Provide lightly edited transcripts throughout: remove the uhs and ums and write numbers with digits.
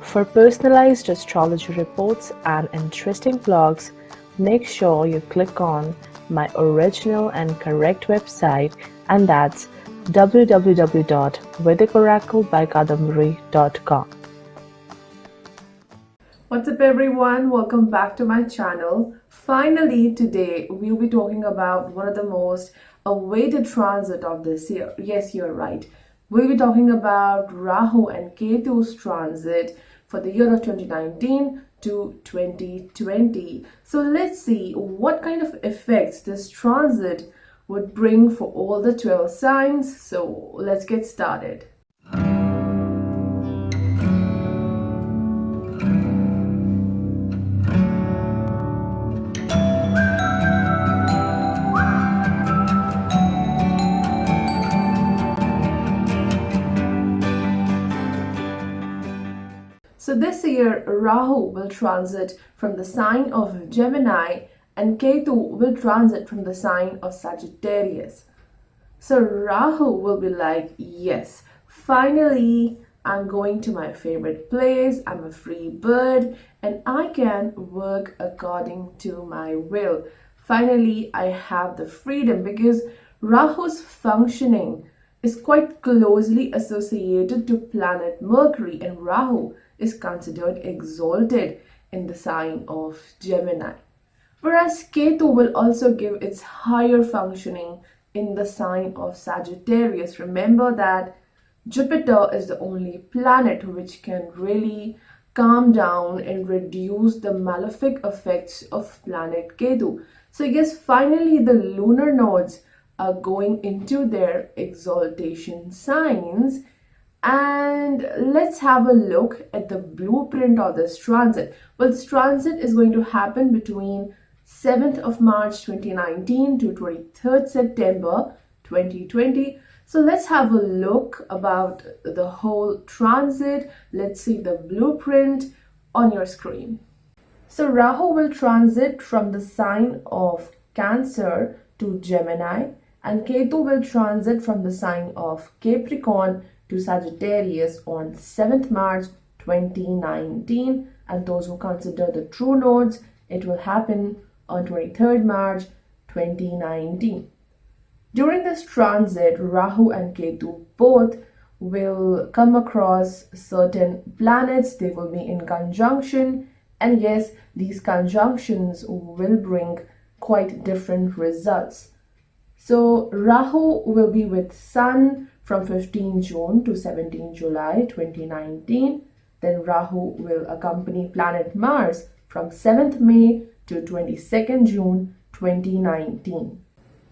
For personalized astrology reports and interesting vlogs, make sure you click on my original and correct website, and that's www.vedicoraclebykaudambari.com. What's up everyone, welcome back to my channel. Finally, today we'll be talking about one of the most awaited transit of this year. Yes, you're right. We'll be talking about Rahu and Ketu's transit for the year of 2019 to 2020. So let's see what kind of effects this transit would bring for all the 12 signs. So let's get started. So this year, Rahu will transit from the sign of Gemini and Ketu will transit from the sign of Sagittarius. So Rahu will be like, yes, finally I'm going to my favorite place, I'm a free bird and I can work according to my will. Finally, I have the freedom because Rahu's functioning is quite closely associated to planet Mercury, and Rahu is considered exalted in the sign of Gemini. Whereas Ketu will also give its higher functioning in the sign of Sagittarius. Remember that Jupiter is the only planet which can really calm down and reduce the malefic effects of planet Ketu. So yes, finally the lunar nodes are going into their exaltation signs. And let's have a look at the blueprint of this transit. Well, this transit is going to happen between 7th of March 2019 to 23rd September 2020. So let's have a look about the whole transit. Let's see the blueprint on your screen. So Rahu will transit from the sign of Cancer to Gemini, and Ketu will transit from the sign of Capricorn to Sagittarius on 7th March 2019, and those who consider the true nodes, it will happen on 23rd March 2019. During this transit, Rahu and Ketu both will come across certain planets. They will be in conjunction, and yes, these conjunctions will bring quite different results. So Rahu will be with Sun from 15 June to 17 July 2019. Then Rahu will accompany planet Mars from 7th May to 22nd June 2019.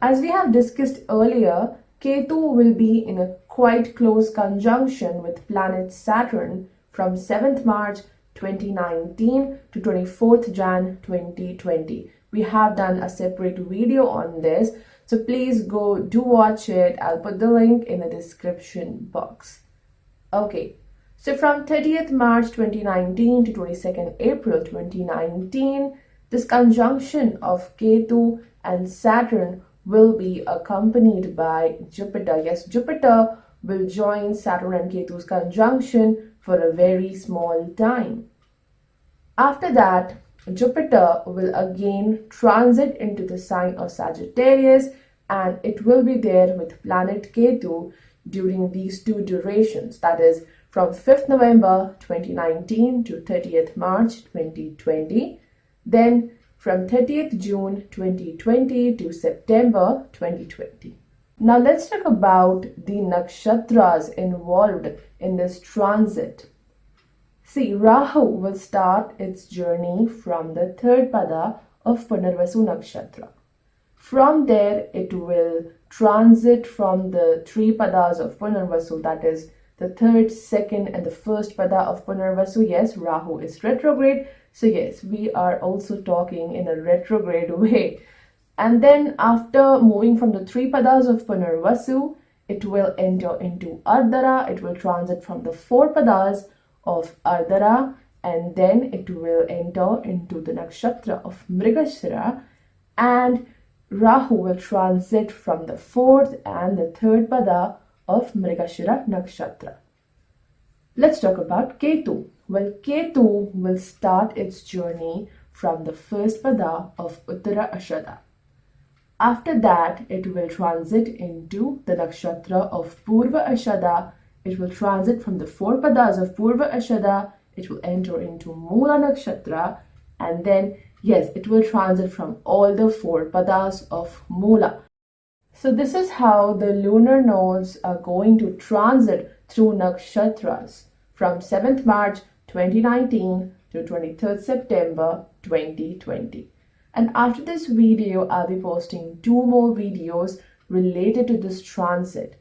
As we have discussed earlier, Ketu will be in a quite close conjunction with planet Saturn from 7th March 2019 to 24th Jan 2020. We have done a separate video on this, so please go do watch it. I'll put the link in the description box. Okay, so from 30th March 2019 to 22nd April 2019, this conjunction of Ketu and Saturn will be accompanied by Jupiter. Yes, Jupiter will join Saturn and Ketu's conjunction for a very small time. After that, Jupiter will again transit into the sign of Sagittarius, and it will be there with planet Ketu during these two durations, that is from 5th November 2019 to 30th March 2020, then from 30th June 2020 to September 2020. Now let's talk about the nakshatras involved in this transit. See, Rahu will start its journey from the third pada of Punarvasu nakshatra. From there, it will transit from the three padas of Punarvasu, that is the third, second, and the first pada of Punarvasu. Yes, Rahu is retrograde. So yes, we are also talking in a retrograde way. And then after moving from the three padas of Punarvasu, it will enter into Ardhara. It will transit from the four padas of Ardhara, and then it will enter into the nakshatra of Mrigashira, and Rahu will transit from the fourth and the third pada of Mrigashira nakshatra. Let's talk about Ketu. Well, Ketu will start its journey from the first pada of Uttara Ashada. After that, it will transit into the nakshatra of Purva Ashada. It will transit from the four padas of Purva Ashada. It will enter into Mula Nakshatra, and then, yes, it will transit from all the four padas of Mula. So this is how the lunar nodes are going to transit through nakshatras from 7th March 2019 to 23rd September 2020. And after this video, I'll be posting 2 more videos related to this transit.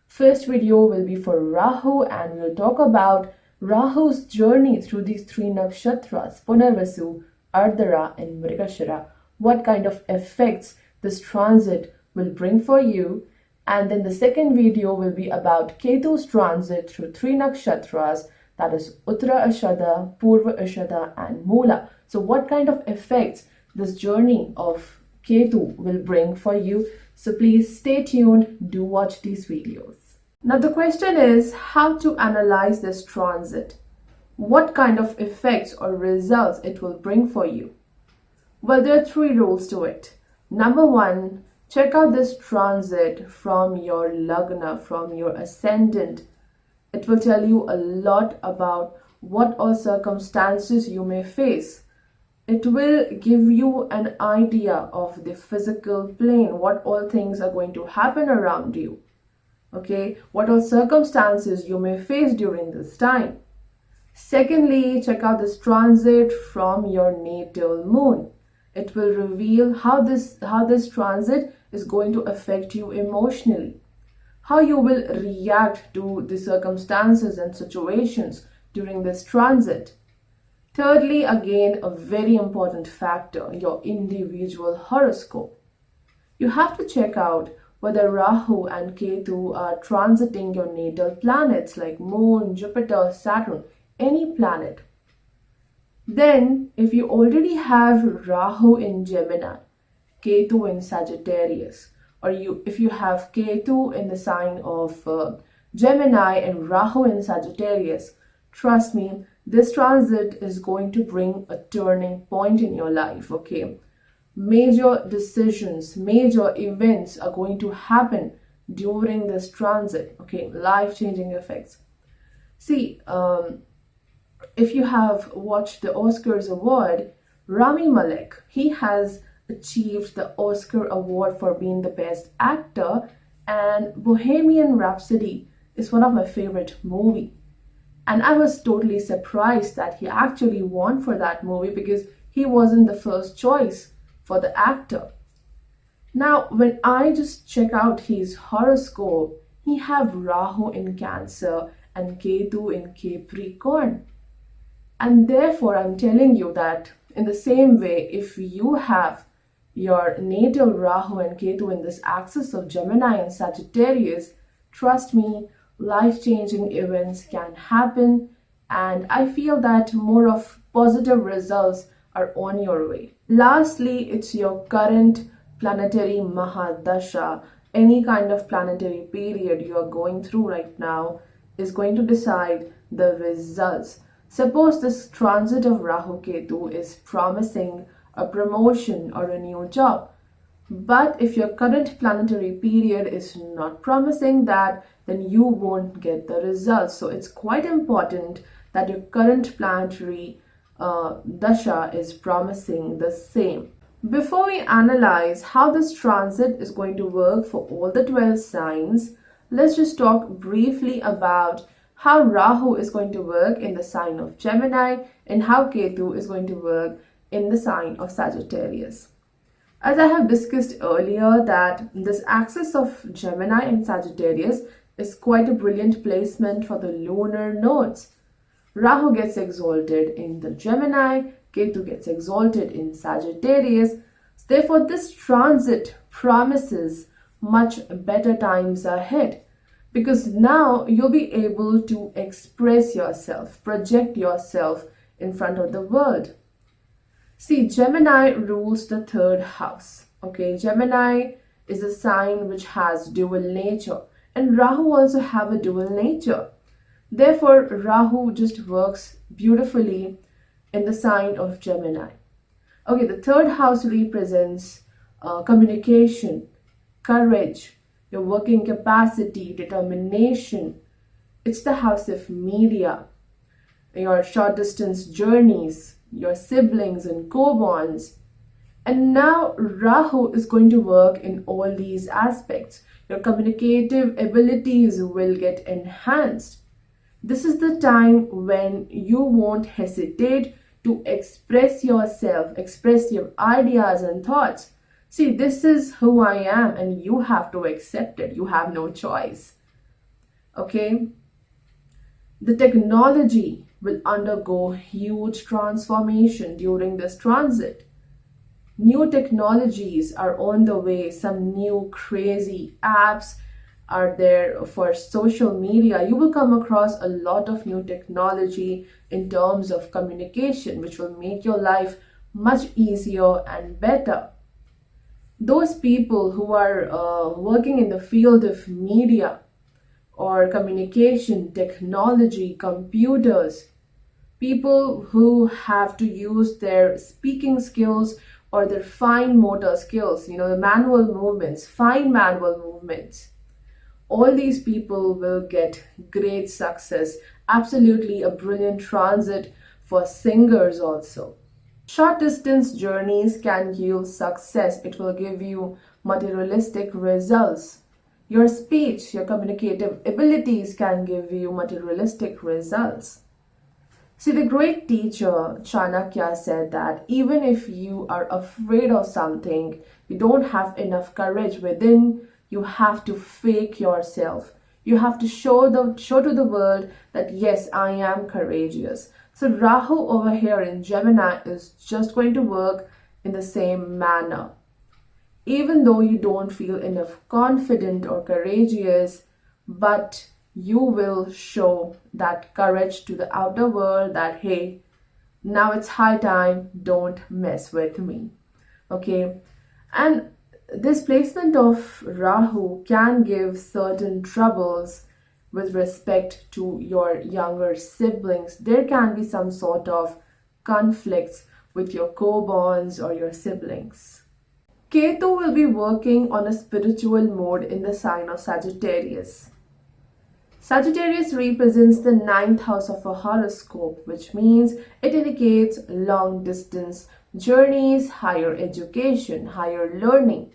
First video will be for Rahu, and we'll talk about Rahu's journey through these 3 nakshatras, Punarvasu, Ardhara and Mrigashira. What kind of effects this transit will bring for you. And then the second video will be about Ketu's transit through 3 nakshatras, that is Uttara Ashada, Purva Ashada and Mula. So what kind of effects this journey of Ketu will bring for you. So please stay tuned, do watch these videos. Now the question is how to analyze this transit. What kind of effects or results it will bring for you? Well, there are 3 rules to it. Number 1, check out this transit from your Lagna, from your Ascendant. It will tell you a lot about what all circumstances you may face. It will give you an idea of the physical plane, what all things are going to happen around you. Okay, what all circumstances you may face during this time. Secondly, check out this transit from your natal moon. It will reveal how this transit is going to affect you emotionally, how you will react to the circumstances and situations during this transit. Thirdly, again, a very important factor, your individual horoscope. You have to check out whether Rahu and Ketu are transiting your natal planets like Moon, Jupiter, Saturn, any planet. Then, if you already have Rahu in Gemini, Ketu in Sagittarius, or if you have Ketu in the sign of Gemini and Rahu in Sagittarius, trust me, this transit is going to bring a turning point in your life, okay? Major decisions, major events are going to happen during this transit, okay? Life-changing effects. See, if you have watched the Oscars award, Rami Malek, he has achieved the Oscar award for being the best actor, and Bohemian Rhapsody is one of my favorite movies. And I was totally surprised that he actually won for that movie because he wasn't the first choice for the actor. Now, when I just check out his horoscope, he have Rahu in Cancer and Ketu in Capricorn. And therefore, I'm telling you that in the same way, if you have your natal Rahu and Ketu in this axis of Gemini and Sagittarius, trust me, life-changing events can happen, and I feel that more of positive results are on your way. Lastly, it's your current planetary Mahadasha. Any kind of planetary period you are going through right now is going to decide the results. Suppose this transit of Rahu Ketu is promising a promotion or a new job. But if your current planetary period is not promising that, then you won't get the results. So it's quite important that your current planetary dasha is promising the same. Before we analyze how this transit is going to work for all the 12 signs, let's just talk briefly about how Rahu is going to work in the sign of Gemini and how Ketu is going to work in the sign of Sagittarius. As I have discussed earlier, that this axis of Gemini and Sagittarius is quite a brilliant placement for the lunar nodes. Rahu gets exalted in the Gemini, Ketu gets exalted in Sagittarius. Therefore, this transit promises much better times ahead, because now you'll be able to express yourself, project yourself in front of the world. See, Gemini rules the 3rd house. Okay, Gemini is a sign which has dual nature, and Rahu also have a dual nature. Therefore, Rahu just works beautifully in the sign of Gemini. Okay, the third house represents communication, courage, your working capacity, determination. It's the house of media, your short distance journeys, your siblings and co-bonds. And now Rahu is going to work in all these aspects. Your communicative abilities will get enhanced. This is the time when you won't hesitate to express yourself, express your ideas and thoughts. See, this is who I am, and you have to accept it. You have no choice. Okay? The technology will undergo huge transformation during this transit. New technologies are on the way. Some new crazy apps are there for social media. You will come across a lot of new technology in terms of communication, which will make your life much easier and better. Those people who are working in the field of media or communication, technology, computers, people who have to use their speaking skills or their fine motor skills, the manual movements, fine manual movements, all these people will get great success. Absolutely a brilliant transit for singers also. Short distance journeys can yield success. It will give you materialistic results. Your speech, your communicative abilities can give you materialistic results. See, the great teacher Chanakya said that even if you are afraid of something, you don't have enough courage within, you have to fake yourself. You have to show to the world that yes, I am courageous. So Rahu over here in Gemini is just going to work in the same manner. Even though you don't feel enough confident or courageous, but you will show that courage to the outer world that, hey, now it's high time, don't mess with me. Okay? And this placement of Rahu can give certain troubles with respect to your younger siblings. There can be some sort of conflicts with your co-borns or your siblings. Ketu will be working on a spiritual mode in the sign of Sagittarius. Sagittarius represents the ninth house of a horoscope, which means it indicates long distance journeys, higher education, higher learning,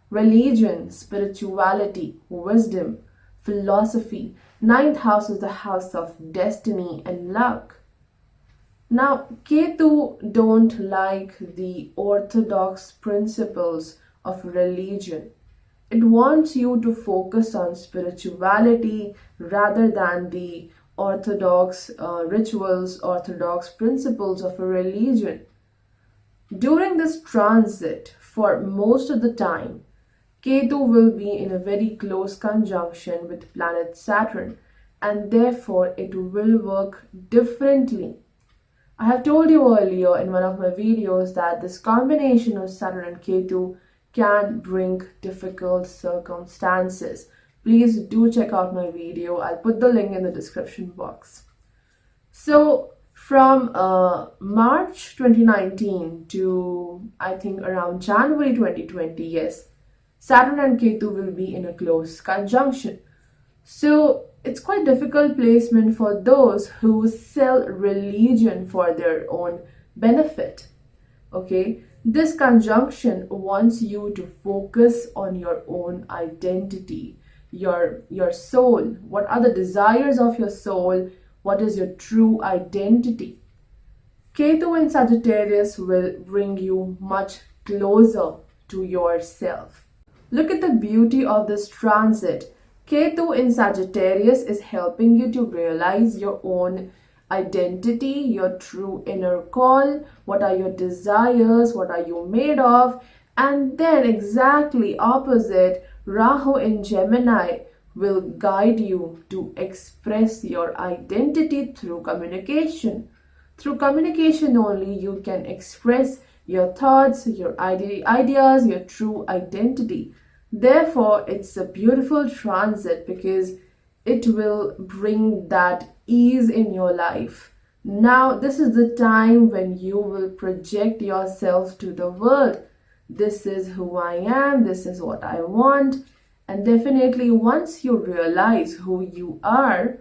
religion, spirituality, wisdom, philosophy. Ninth house is the house of destiny and luck. Now, Ketu don't like the orthodox principles of religion. It wants you to focus on spirituality rather than the orthodox rituals, orthodox principles of a religion. During this transit, for most of the time, Ketu will be in a very close conjunction with planet Saturn, and therefore it will work differently. I have told you earlier in one of my videos that this combination of Saturn and Ketu can bring difficult circumstances. Please do check out my video. I'll put the link in the description box. So from March 2019 to I think around January 2020, yes, Saturn and Ketu will be in a close conjunction. So it's quite difficult placement for those who sell religion for their own benefit. Okay, this conjunction wants you to focus on your own identity, your soul. What are the desires of your soul? What is your true identity? Ketu in Sagittarius will bring you much closer to yourself. Look at the beauty of this transit. Ketu in Sagittarius is helping you to realize your own identity, your true inner call, what are your desires, what are you made of, and then exactly opposite, Rahu in Gemini will guide you to express your identity through communication. Through communication only you can express your thoughts, your ideas, your true identity. Therefore, it's a beautiful transit because it will bring that ease in your life. Now, this is the time when you will project yourself to the world. This is who I am, this is what I want. And definitely, once you realize who you are,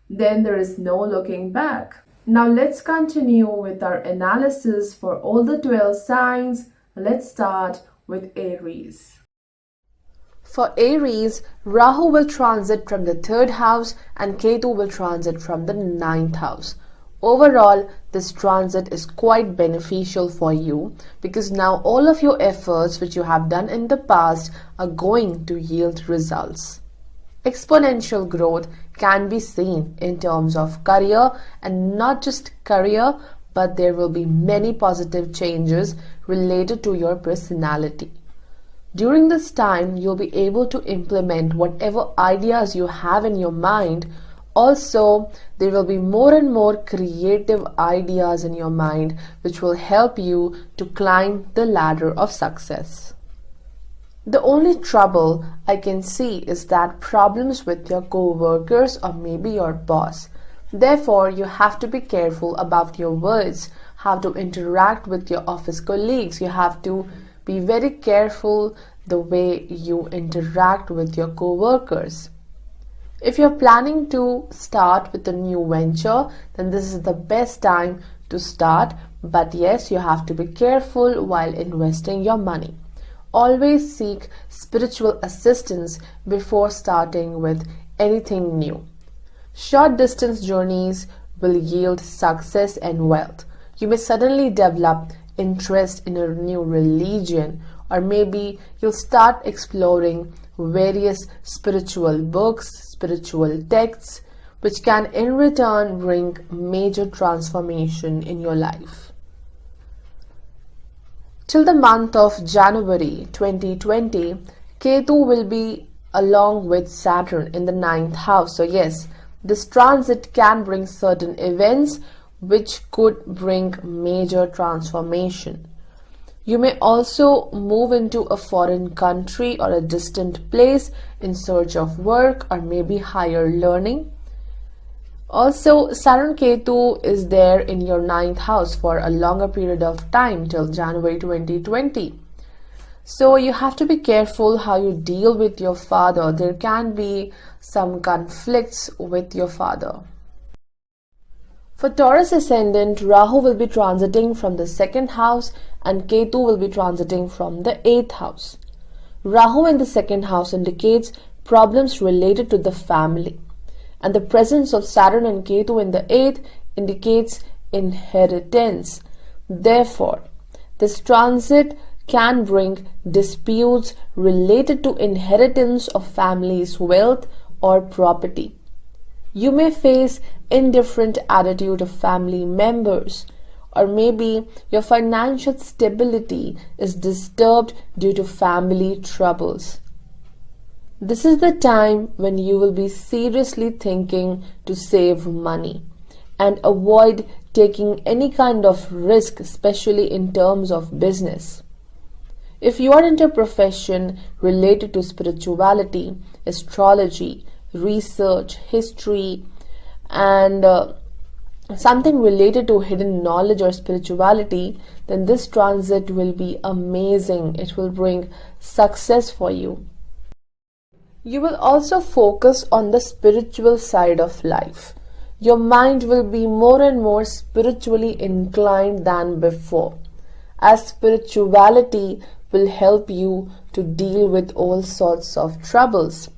then there is no looking back. Now, let's continue with our analysis for all the 12 signs. Let's start with Aries. For Aries, Rahu will transit from the 3rd house and Ketu will transit from the 9th house. Overall, this transit is quite beneficial for you because now all of your efforts which you have done in the past are going to yield results. Exponential growth can be seen in terms of career, and not just career, but there will be many positive changes related to your personality. During this time, you'll be able to implement whatever ideas you have in your mind. Also, there will be more and more creative ideas in your mind which will help you to climb the ladder of success. The only trouble I can see is that problems with your co-workers or maybe your boss. Therefore, you have to be careful about your words, how to interact with your office colleagues. You have to be very careful the way you interact with your co-workers. If you're planning to start with a new venture, then this is the best time to start. But yes, you have to be careful while investing your money. Always seek spiritual assistance before starting with anything new. Short distance journeys will yield success and wealth. You may suddenly develop interest in a new religion, or maybe you'll start exploring various spiritual books, spiritual texts, which can in return bring major transformation in your life. Till the month of January 2020, Ketu will be along with Saturn in the 9th house. So yes, this transit can bring certain events which could bring major transformation. You may also move into a foreign country or a distant place in search of work or maybe higher learning. Also, Saturn Ketu is there in your 9th house for a longer period of time till January 2020. So you have to be careful how you deal with your father. There can be some conflicts with your father. For Taurus Ascendant, Rahu will be transiting from the 2nd house and Ketu will be transiting from the 8th house. Rahu in the 2nd house indicates problems related to the family, and the presence of Saturn and Ketu in the 8th indicates inheritance. Therefore, this transit can bring disputes related to inheritance of family's wealth or property. You may face indifferent attitude of family members, or maybe your financial stability is disturbed due to family troubles. This is the time when you will be seriously thinking to save money and avoid taking any kind of risk, especially in terms of business. If you are into a profession related to spirituality, astrology, research, history, and something related to hidden knowledge or spirituality, then this transit will be amazing. It will bring success for you. You will also focus on the spiritual side of life. Your mind will be more and more spiritually inclined than before, as spirituality will help you to deal with all sorts of troubles.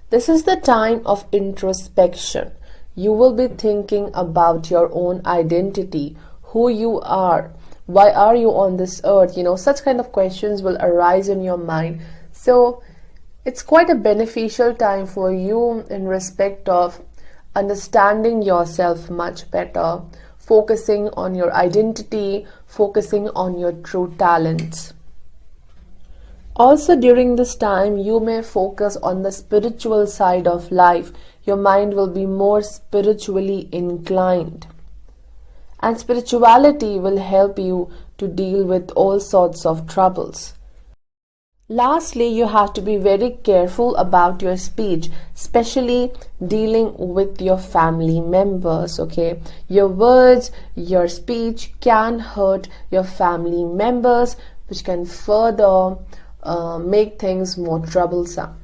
This is the time of introspection. You will be thinking about your own identity, who you are, why are you on this earth? Such kind of questions will arise in your mind. So it's quite a beneficial time for you in respect of understanding yourself much better, focusing on your identity, focusing on your true talents. Also, during this time, you may focus on the spiritual side of life. Your mind will be more spiritually inclined. And spirituality will help you to deal with all sorts of troubles. Lastly, you have to be very careful about your speech, especially dealing with your family members, okay? Your words, your speech can hurt your family members, which can further make things more troublesome.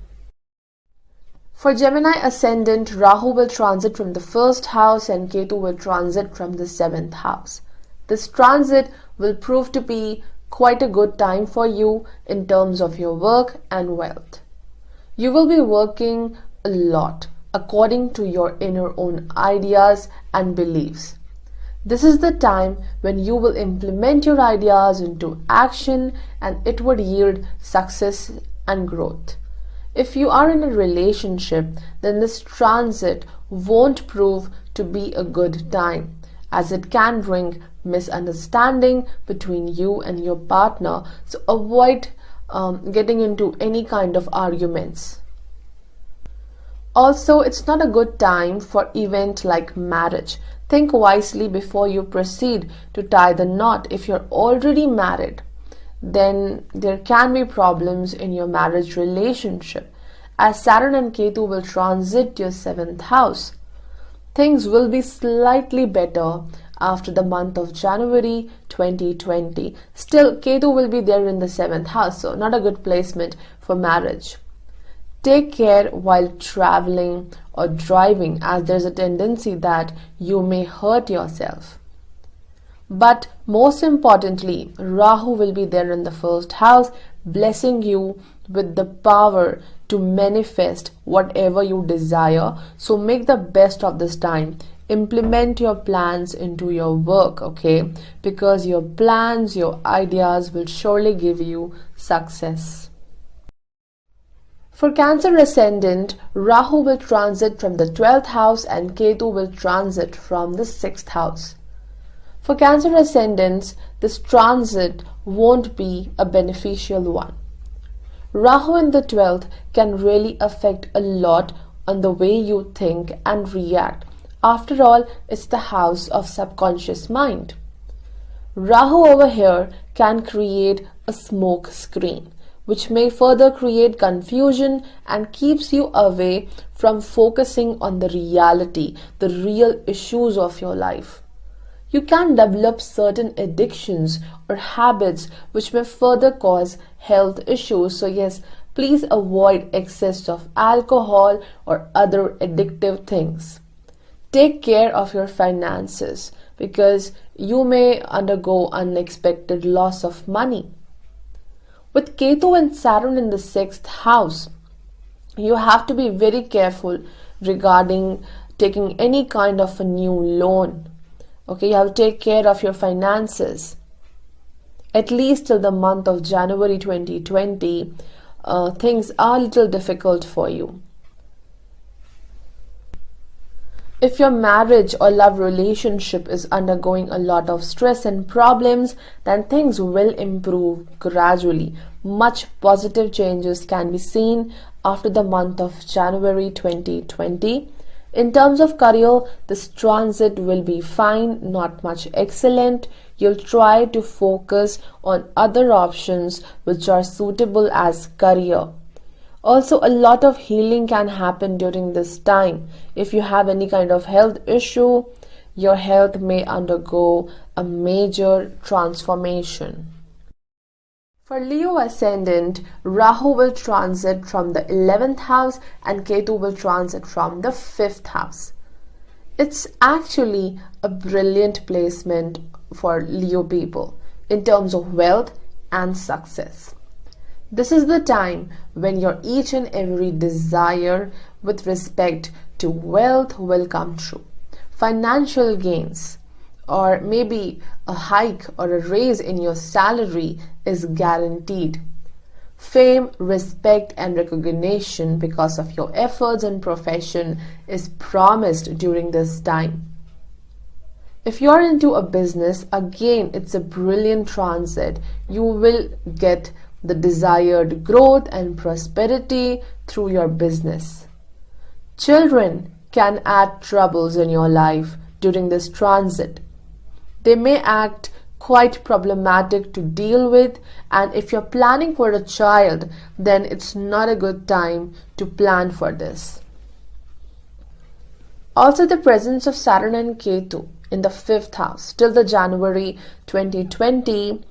For Gemini Ascendant, Rahu will transit from the first house and Ketu will transit from the seventh house. This transit will prove to be quite a good time for you in terms of your work and wealth. You will be working a lot according to your inner own ideas and beliefs. This is the time when you will implement your ideas into action and it would yield success and growth. If you are in a relationship, then this transit won't prove to be a good time, as it can bring misunderstanding between you and your partner. So avoid getting into any kind of arguments. Also, it's not a good time for event like marriage. Think wisely before you proceed to tie the knot. If you're already married, then there can be problems in your marriage relationship, as Saturn and Ketu will transit your seventh house. Things will be slightly better after the month of January 2020. Still, Ketu will be there in the seventh house, so not a good placement for marriage. Take care while traveling or driving, as there's a tendency that you may hurt yourself. But most importantly, Rahu will be there in the first house, blessing you with the power to manifest whatever you desire. So make the best of this time. Implement your plans into your work, okay? Because your plans, your ideas will surely give you success. For Cancer Ascendant, Rahu will transit from the 12th house and Ketu will transit from the 6th house. For Cancer Ascendants, this transit won't be a beneficial one. Rahu in the 12th can really affect a lot on the way you think and react. After all, it's the house of subconscious mind. Rahu over here can create a smoke screen, which may further create confusion and keeps you away from focusing on the reality, the real issues of your life. You can develop certain addictions or habits which may further cause health issues. So yes, please avoid excess of alcohol or other addictive things. Take care of your finances because you may undergo unexpected loss of money. With Ketu and Saturn in the 6th house, you have to be very careful regarding taking any kind of a new loan. Okay, you have to take care of your finances. At least till the month of January 2020, things are a little difficult for you. If your marriage or love relationship is undergoing a lot of stress and problems, then things will improve gradually. Much positive changes can be seen after the month of January 2020. In terms of career, this transit will be fine, not much excellent. You'll try to focus on other options which are suitable as career. Also, a lot of healing can happen during this time. If you have any kind of health issue, your health may undergo a major transformation. For Leo Ascendant, Rahu will transit from the 11th house and Ketu will transit from the 5th house. It's actually a brilliant placement for Leo people in terms of wealth and success. This is the time when your each and every desire with respect to wealth will come true. Financial gains or maybe a hike or a raise in your salary is guaranteed. Fame, respect and recognition because of your efforts and profession is promised during this time. If you are into a business, again, it's a brilliant transit. You will get the desired growth and prosperity through your business. Children can add troubles in your life during this transit. They may act quite problematic to deal with, and if you're planning for a child, then it's not a good time to plan for this. Also, the presence of Saturn and Ketu in the 5th house till the January 2020,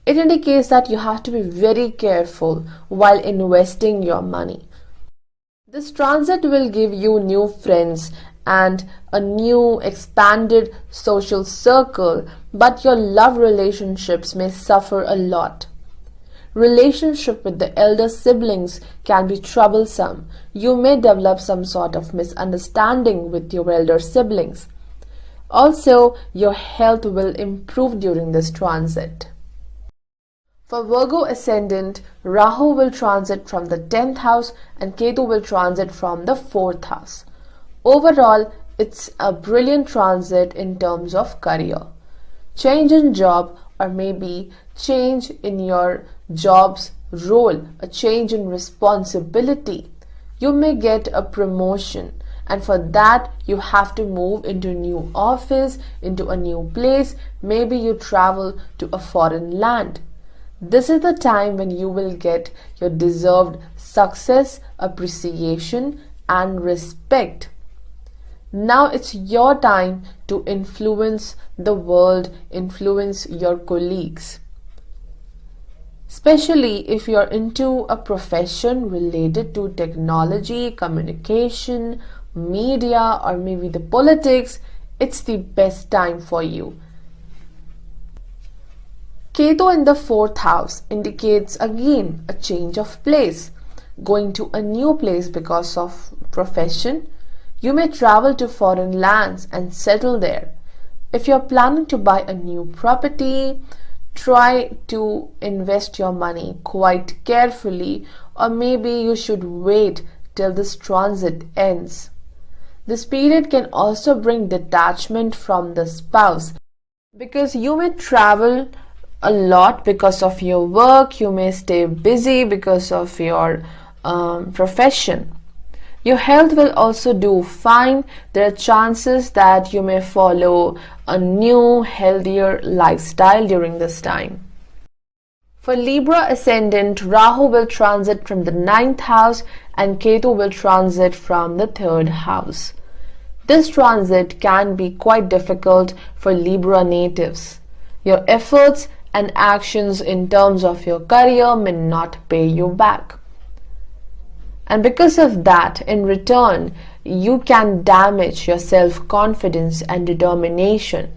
it indicates that you have to be very careful while investing your money. This transit will give you new friends and a new expanded social circle, but your love relationships may suffer a lot. Relationship with the elder siblings can be troublesome. You may develop some sort of misunderstanding with your elder siblings. Also, your health will improve during this transit. For Virgo Ascendant, Rahu will transit from the 10th house and Ketu will transit from the 4th house. Overall, it's a brilliant transit in terms of career. Change in job, or maybe change in your job's role, a change in responsibility. You may get a promotion, and for that you have to move into a new office, into a new place. Maybe you travel to a foreign land. This is the time when you will get your deserved success, appreciation, and respect. Now it's your time to influence the world, influence your colleagues. Especially if you're into a profession related to technology, communication, media, or maybe the politics, it's the best time for you. Ketu in the 4th house indicates again a change of place, going to a new place because of profession. You may travel to foreign lands and settle there. If you're planning to buy a new property, try to invest your money quite carefully, or maybe you should wait till this transit ends. This period can also bring detachment from the spouse, because you may travel a lot because of your work, you may stay busy because of your profession. Your health will also do fine. There are chances that you may follow a new, healthier lifestyle during this time. For Libra Ascendant, Rahu will transit from the 9th house and Ketu will transit from the 3rd house. This transit can be quite difficult for Libra natives. Your efforts and actions in terms of your career may not pay you back. And because of that, in return, you can damage your self-confidence and determination.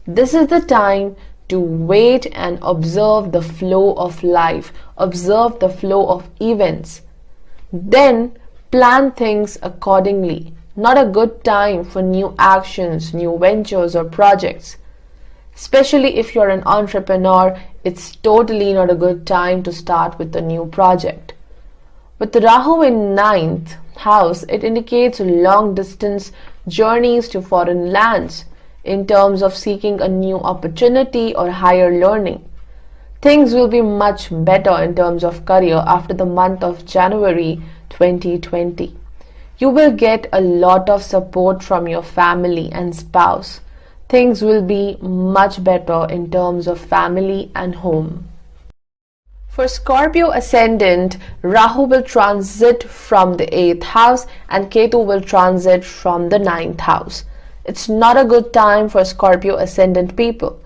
This is the time to wait and observe the flow of life, observe the flow of events. Then plan things accordingly. Not a good time for new actions, new ventures or projects. Especially if you're an entrepreneur, it's totally not a good time to start with a new project. With Rahu in 9th house, it indicates long distance journeys to foreign lands in terms of seeking a new opportunity or higher learning. Things will be much better in terms of career after the month of January 2020. You will get a lot of support from your family and spouse. Things will be much better in terms of family and home. For Scorpio Ascendant, Rahu will transit from the 8th house and Ketu will transit from the 9th house. It's not a good time for Scorpio Ascendant people.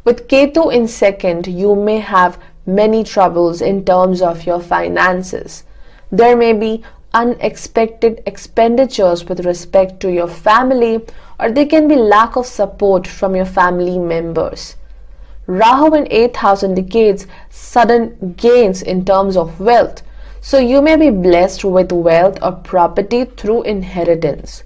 With Ketu in 2nd, you may have many troubles in terms of your finances. There may be unexpected expenditures with respect to your family, or there can be lack of support from your family members. Rahu in 8th house indicates sudden gains in terms of wealth. So you may be blessed with wealth or property through inheritance.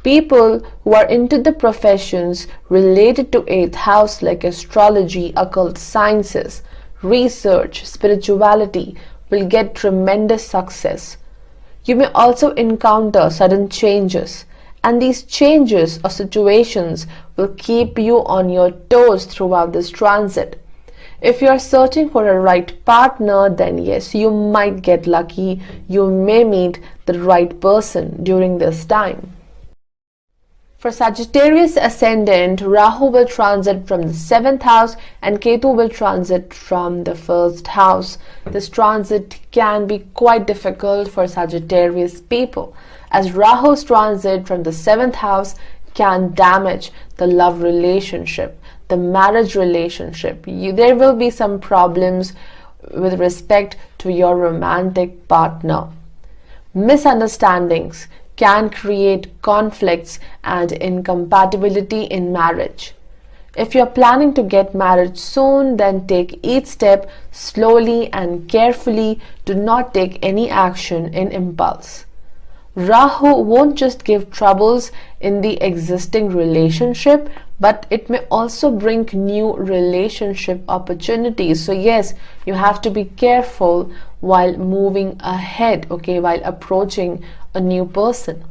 People who are into the professions related to 8th house like astrology, occult sciences, research, spirituality will get tremendous success. You may also encounter sudden changes, and these changes or situations will keep you on your toes throughout this transit. If you are searching for a right partner, then yes, you might get lucky. You may meet the right person during this time. For Sagittarius Ascendant, Rahu will transit from the 7th house and Ketu will transit from the 1st house. This transit can be quite difficult for Sagittarius people, as Rahu's transit from the 7th house can damage the love relationship, the marriage relationship. There will be some problems with respect to your romantic partner. Misunderstandings can create conflicts and incompatibility in marriage. If you're planning to get married soon, then take each step slowly and carefully. Do not take any action in impulse. Rahu won't just give troubles in the existing relationship, but it may also bring new relationship opportunities. So yes, you have to be careful while moving ahead, okay, while approaching a new person.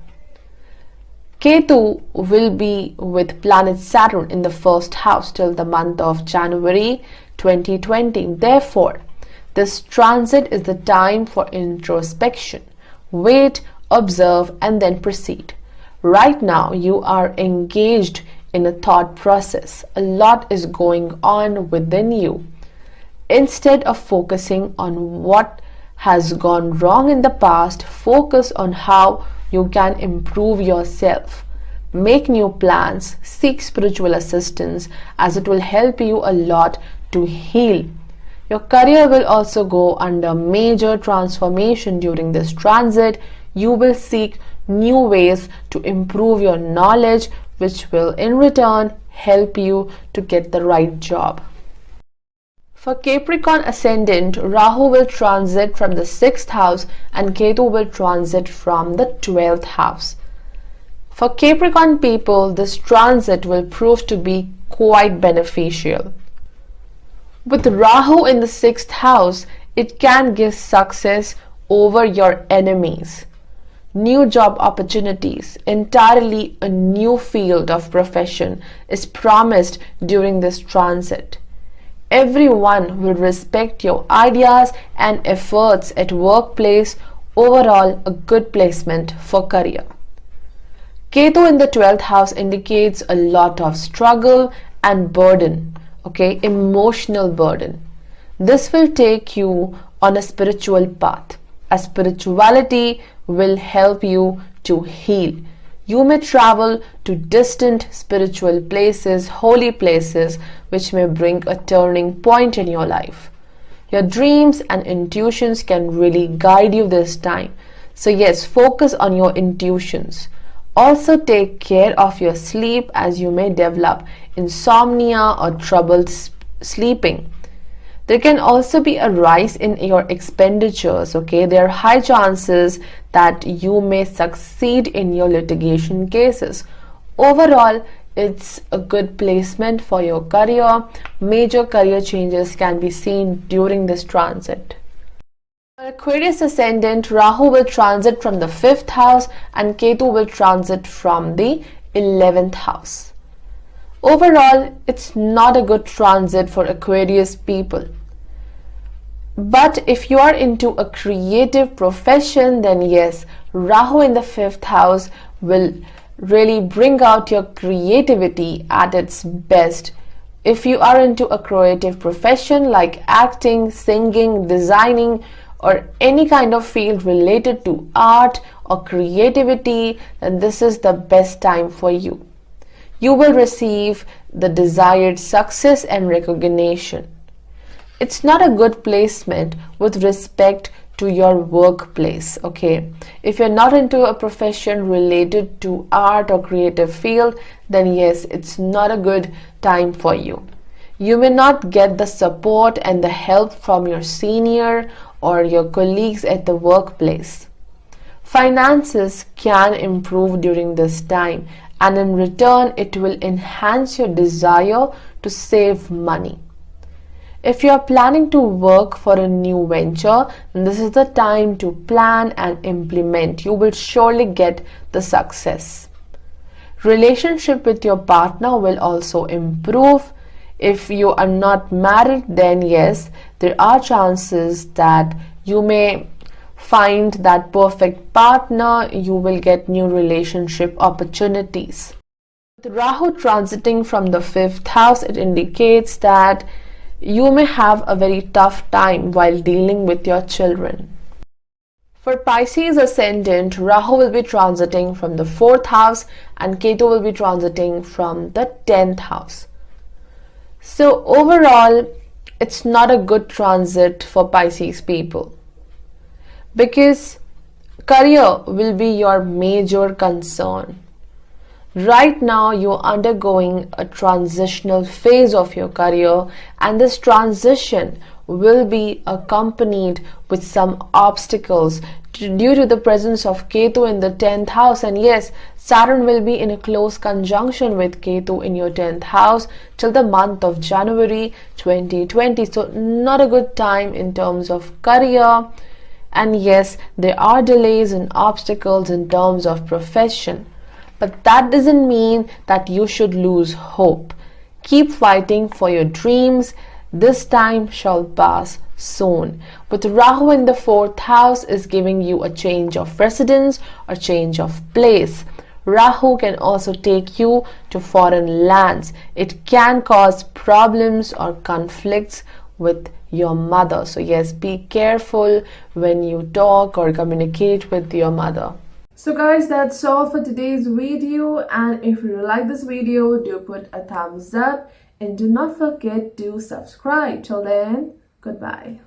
Ketu will be with planet Saturn in the 1st house till the month of January 2020. Therefore, this transit is the time for introspection. Wait, observe, and then proceed. Right now, you are engaged in a thought process. A lot is going on within you. Instead of focusing on what has gone wrong in the past, focus on how you can improve yourself. Make new plans, seek spiritual assistance, as it will help you a lot to heal. Your career will also go under major transformation during this transit. You will seek new ways to improve your knowledge, which will in return help you to get the right job. For Capricorn Ascendant, Rahu will transit from the 6th house and Ketu will transit from the 12th house. For Capricorn people, this transit will prove to be quite beneficial. With Rahu in the 6th house, it can give success over your enemies. New job opportunities, entirely a new field of profession is promised during this transit. Everyone will respect your ideas and efforts at workplace. Overall, a good placement for career. Ketu in the 12th house indicates a lot of struggle and burden, okay, emotional burden. This will take you on a spiritual path. A spirituality will help you to heal. You may travel to distant spiritual places, holy places, which may bring a turning point in your life. Your dreams and intuitions can really guide you this time. So yes, focus on your intuitions. Also take care of your sleep, as you may develop insomnia or troubled sleeping. There can also be a rise in your expenditures, okay? There are high chances that you may succeed in your litigation cases. Overall, it's a good placement for your career. Major career changes can be seen during this transit. For Aquarius Ascendant, Rahu will transit from the 5th house and Ketu will transit from the 11th house. Overall, it's not a good transit for Aquarius people. But if you are into a creative profession, then yes, Rahu in the 5th house will really bring out your creativity at its best. If you are into a creative profession like acting, singing, designing, or any kind of field related to art or creativity, then this is the best time for you. You will receive the desired success and recognition. It's not a good placement with respect to your workplace, okay? If you're not into a profession related to art or creative field, then yes, it's not a good time for you. You may not get the support and the help from your senior or your colleagues at the workplace. Finances can improve during this time, and in return, it will enhance your desire to save money. If you are planning to work for a new venture, then this is the time to plan and implement. You will surely get the success. Relationship with your partner will also improve. If you are not married, then yes, there are chances that you may find that perfect partner. You will get new relationship opportunities. With Rahu transiting from the 5th house, it indicates that you may have a very tough time while dealing with your children. For Pisces Ascendant, Rahu will be transiting from the 4th house and Ketu will be transiting from the 10th house. So overall, it's not a good transit for Pisces people because career will be your major concern. Right now, you're undergoing a transitional phase of your career, and this transition will be accompanied with some obstacles due to the presence of Ketu in the 10th house. And yes, Saturn will be in a close conjunction with Ketu in your 10th house till the month of January 2020. So not a good time in terms of career. And yes, there are delays and obstacles in terms of profession. But that doesn't mean that you should lose hope. Keep fighting for your dreams. This time shall pass soon. But Rahu in the 4th house is giving you a change of residence or change of place. Rahu can also take you to foreign lands. It can cause problems or conflicts with your mother. So yes, be careful when you talk or communicate with your mother. So guys, that's all for today's video, and if you like this video, do put a thumbs up and do not forget to subscribe. Till then, goodbye.